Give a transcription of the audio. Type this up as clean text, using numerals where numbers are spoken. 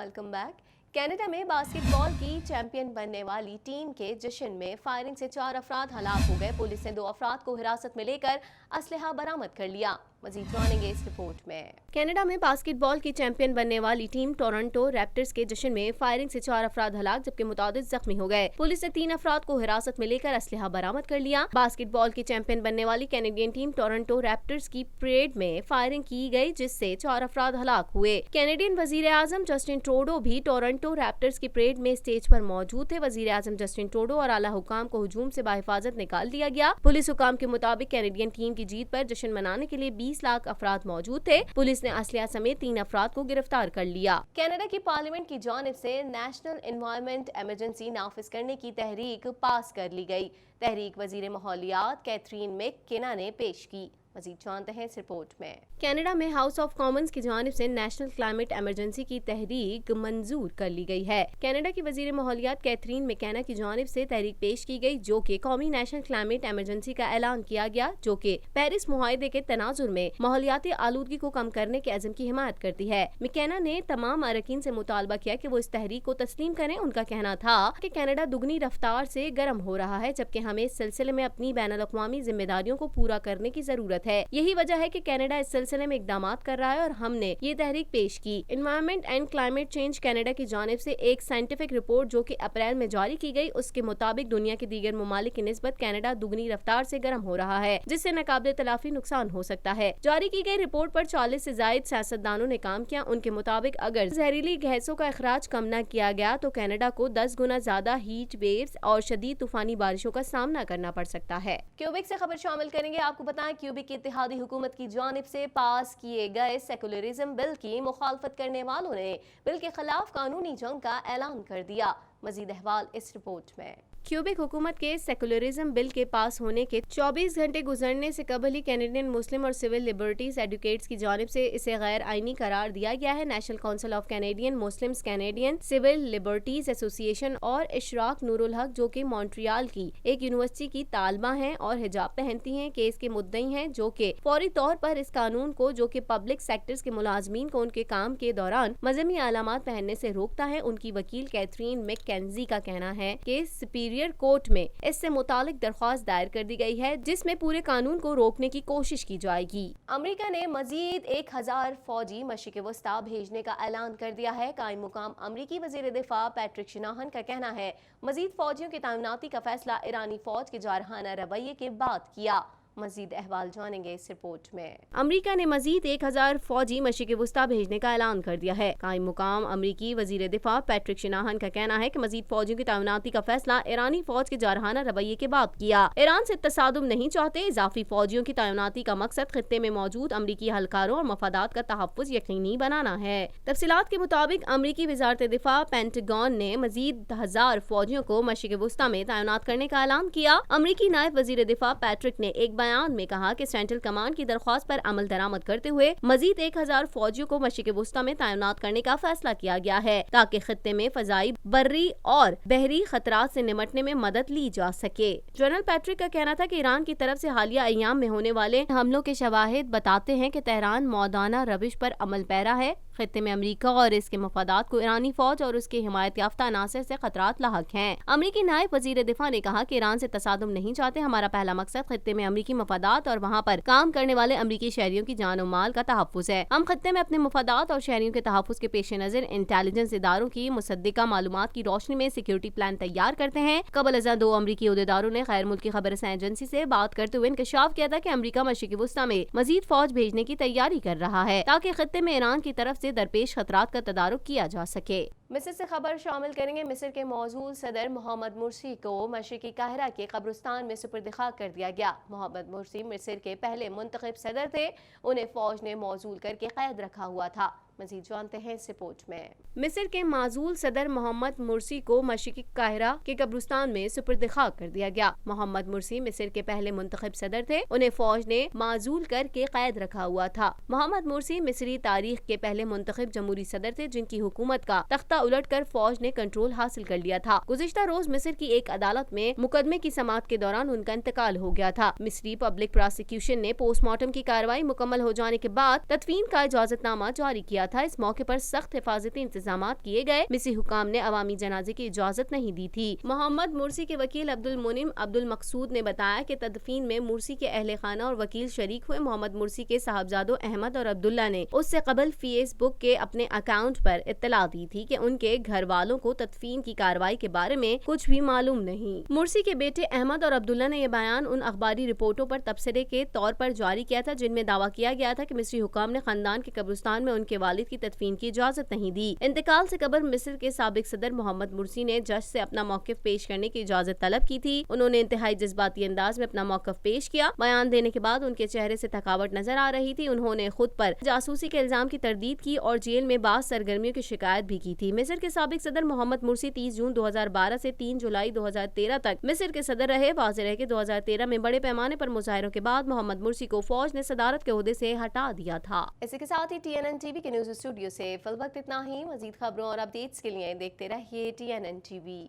Welcome back. Canada में basketball की champion बनने वाली टीम के जश्न में फायरिंग से 4 अफराद हलाक हो गए। पुलिस ने 2 अफराद को हिरासत में लेकर असलहा बरामद कर लिया। मजीद जानेंगे इस रिपोर्ट में। कनाडा में बास्केटबॉल की चैंपियन बनने वाली टीम टोरंटो रैप्टर्स के जश्न में फायरिंग से 4 अफराद हलाक जबकि मुतादिद जख्मी हो गए। पुलिस ने 3 अफराद को हिरासत में लेकर असलहा बरामद कर लिया। बास्केटबॉल की चैंपियन बनने वाली कैनेडियन टीम टोरंटो रैप्टर्स की परेड में फायरिंग की गई जिससे 4 अफराद हलाक हुए। कैनेडियन वजीर आजम जस्टिन ट्रूडो भी टोरंटो रैप्टर्स की परेड में स्टेज पर मौजूद थे। वजीर आजम जस्टिन ट्रूडो और आला हुकाम को हुजूम से बाहिफाजत निकाल दिया गया। पुलिस हुकाम के मुताबिक कैनेडियन टीम की जीत पर जश्न मनाने के लिए 20 लाख अफराद मौजूद थे। पुलिस ने असलहा समेत 3 अफराद को गिरफ्तार कर लिया। कनाडा की पार्लियामेंट की जानिब से नेशनल एनवायरनमेंट इमरजेंसी नाफिज करने की तहरीक पास कर ली गई। तहरीक वजीर माहौलियात कैथरीन मैककेना ने पेश की। मजीद जानते हैं इस रिपोर्ट में। कनाडा में हाउस ऑफ कॉमन्स की जानिब से नेशनल क्लाइमेट इमरजेंसी की तहरीक मंजूर कर ली गई है। कनाडा की वजीर माहौलियात कैथरीन मैककेना की जानिब से तहरीक पेश की गई जो कि कौमी नेशनल क्लाइमेट इमरजेंसी का ऐलान किया गया जो कि पेरिस मुआहदे के तनाजुर में माहौलियाती आलूदगी को कम करने के अज़म की हिमायत करती है। मैककेना ने तमाम अरकान से मुतालबा किया कि वो इस तहरीक को तस्लीम करें। उनका कहना था कि कनाडा दुगनी रफ्तार से गर्म हो रहा है जबकि हमें इस सिलसिले में अपनी बैनुल अक़वामी जिम्मेदारियों को पूरा करने की जरूरत है। यही वजह है कि कनाडा इस सिलसिले में इक़दामात कर रहा है और हमने ये तहरीक पेश की। Environment and climate change Canada की जानिब से एक साइंटिफिक रिपोर्ट जो कि अप्रैल में जारी की गई उसके मुताबिक दुनिया के दीगर ममालिक की निस्बत कनाडा दुगनी रफ्तार से गर्म हो रहा है जिससे नाकाबिले तलाफी नुकसान हो सकता है। जारी की गई रिपोर्ट पर 40 से ज्यादा सियासतदानों ने काम किया। उनके मुताबिक अगर जहरीली गैसों का अखराज कम न किया गया तो कनाडा को 10 गुना ज्यादा हीट वेव्स और शदीद तूफानी बारिशों का सामना करना पड़ सकता है। क्यूबिक से खबर शामिल करेंगे। आपको बताएं क्यूबिक की इत्तेहादी हुकूमत की जानिब से पास किए गए सेकुलरिज्म बिल की मुखालफत करने वालों ने बिल के खिलाफ कानूनी जंग का ऐलान कर दिया। मजीद अहवाल इस रिपोर्ट में। क्यूबिक हुकूमत के सेकुलरिज्म बिल के पास होने के 24 घंटे गुजरने से कबल ही कैनेडियन मुस्लिम और सिविल लिबर्टीज एडवोकेट्स की जानिब से इसे गैर आईनी करार दिया गया है। National council of Canadian Muslims, Canadian civil liberties association और इशराक नूरुल हक जो कि मॉन्ट्रियल की एक यूनिवर्सिटी की तालबा हैं और हिजाब पहनती हैं केस के मुद्दई हैं जो कि फौरी तौर पर इस कानून को जो कि पब्लिक सेक्टर्स के मुलाजमीन को उनके काम के दौरान मजहबी अलामात पहनने से रोकता है। उनकी वकील कैथरीन मैककेंजी का कहना है कि सुपीरियर कोर्ट में इससे मुतालिक दरख्वास्त दायर कर दी गई है जिसमें पूरे कानून को रोकने की कोशिश की जाएगी। अमेरिका ने मजीद 1000 फौजी मशरिक वस्ता भेजने का ऐलान कर दिया है। कायम मुकाम अमरीकी वजीर दिफा पैट्रिक शनाहन का कहना है मजीद फौजियों की तैनाती का फैसला ईरानी फौज के जारहाना रवैये के बाद किया। मजीद अहवाल जानेंगे इस रिपोर्ट में। अमेरिका ने मजीद 1000 फौजी मशरिक वस्ता भेजने का ऐलान कर दिया है। कायम मुकाम अमरीकी वजीर दिफा पैट्रिक शनाहन का कहना है कि मजीद फौजियों की तैनाती का फैसला ईरानी फौज के जारहाना रवैये के बाद किया। ईरान से तसादुम नहीं चाहते। इजाफी फौजियों की तैनाती का मकसद खित्ते में मौजूद अमरीकी हलकारों और मफादात का तहफ़्फ़ुज़ यकीनी बनाना है। तफसीलात के मुताबिक अमरीकी वजारत दिफा पेंटागन ने मजीद 1000 फौजियों को मशरिक वस्ता में तैनात करने का ऐलान किया। अमरीकी नायब वजीर दिफा पैट्रिक ने एक बयान में कहा कि सेंट्रल कमांड की दरख्वास्त पर अमल दरामद करते हुए मजीद 1000 फौजियों को मशरिक वस्ता में तैनात करने का फैसला किया गया है ताकि खित्ते में फजाई, बर्री और बहरी खतरात से निमटने में मदद ली जा सके। जनरल पैट्रिक का कहना था कि ईरान की तरफ से हालिया अय्याम में होने वाले हमलों के शवाहिद बताते हैं कि तेहरान मौदाना रविश पर अमल पैरा है। खित्ते में अमेरिका और इसके मफादात को ईरानी फौज और उसके हिमायत याफ्ता अनासर से खतरात लाहक हैं। अमरीकी नायब वजीर दिफा ने कहा कि ईरान से तसादुम नहीं चाहते। हमारा पहला मकसद खित्ते में अमरीकी मफादात और वहाँ पर काम करने वाले अमरीकी शहरियों की जान और माल का तहफ़्फ़ुज़ है। हम खित्ते में अपने मफादात और शहरियों के तहफ़्फ़ुज़ के पेश नज़र इंटेलिजेंस इदारों की मुसद्दिका मालूमात की रोशनी में सिक्योरिटी प्लान तैयार करते हैं। कबल अज़ां 2 अमरीकी ओहदेदारों ने गैर मुल्की खबर रसां एजेंसी से बात करते हुए इंकशाफ किया था कि अमरीका मशरिक़ी वस्ता में मजीद फौज भेजने की तैयारी कर रहा है ताकि खित्ते में ईरान की तरफ से दरपेश खतरात का तदारुक किया जा सके। मिस्र से खबर शामिल करेंगे। मिस्र के मौजूद सदर मोहम्मद मुर्सी को मशरिकी काहिरा के कब्रिस्तान में सुपुर्द-ए-खाक कर दिया गया। मोहम्मद मुर्सी मिस्र के पहले मुंतखब सदर थे। उन्हें फौज ने मौजूल करके कैद रखा हुआ था। मजीद जानते हैं इस रिपोर्ट में। मिस्र के माजूल सदर मोहम्मद मुर्सी को मशरिकी काहिरा के कब्रिस्तान में सुपुर्द-ए-खाक कर दिया गया। मोहम्मद मुर्सी मिस्र के पहले मुंतखब सदर थे। उन्हें फौज ने माजूल करके कैद रखा हुआ था। मोहम्मद मुर्सी मिस्री तारीख के पहले मुंतखब जमहूरी सदर थे जिनकी हुकूमत का तख्ता उलटकर फौज ने कंट्रोल हासिल कर लिया था। गुज़िश्ता रोज मिस्र की एक अदालत में मुकदमे की समाअत के दौरान उनका इंतकाल हो गया था। मिस्री पब्लिक प्रोसिक्यूशन ने पोस्टमार्टम की कार्रवाई मुकम्मल हो जाने के बाद तदफीन का इजाजतनामा जारी किया تھا। اس موقع پر سخت حفاظتی انتظامات کیے گئے۔ مصری حکام نے عوامی جنازے کی اجازت نہیں دی تھی۔ محمد مرسی کے وکیل عبدالمنعم عبدالمقصود نے بتایا کہ تدفین میں مرسی کے اہل خانہ اور وکیل شریک ہوئے۔ محمد مرسی کے صاحبزادوں احمد اور عبداللہ نے اس سے قبل فیس بک کے اپنے اکاؤنٹ پر اطلاع دی تھی کہ ان کے گھر والوں کو تدفین کی کارروائی کے بارے میں کچھ بھی معلوم نہیں۔ مرسی کے بیٹے احمد اور عبداللہ نے یہ بیان ان اخباری رپورٹوں پر تبصرے کے طور پر جاری کیا تھا جن میں دعویٰ کیا گیا تھا کہ مصری حکام نے خاندان کے قبرستان میں ان کے والد کی تدفین کی اجازت نہیں دی۔ انتقال سے قبل مصر کے سابق صدر محمد مرسی نے جج سے اپنا موقف پیش کرنے کی اجازت طلب کی تھی۔ انہوں نے انتہائی جذباتی انداز میں اپنا موقف پیش کیا۔ بیان دینے کے بعد ان کے چہرے سے تھکاوٹ نظر آ رہی تھی۔ انہوں نے خود پر جاسوسی کے الزام کی تردید کی اور جیل میں بعض سرگرمیوں کی شکایت بھی کی تھی۔ مصر کے سابق صدر محمد مرسی 30 جون 2012 سے 3 جولائی 2013 تک مصر کے صدر رہے۔ واضح ہے کہ 2013 میں بڑے پیمانے پر مظاہروں کے بعد محمد مرسی کو فوج نے صدارت کے عہدے سے ہٹا دیا تھا۔ اسی کے ساتھ ہی TNN TV کے نیوز اسٹوڈیو سے فی الوقت اتنا ہی۔ مزید خبروں اور اپڈیٹس کے لیے دیکھتے رہیے TNN TV۔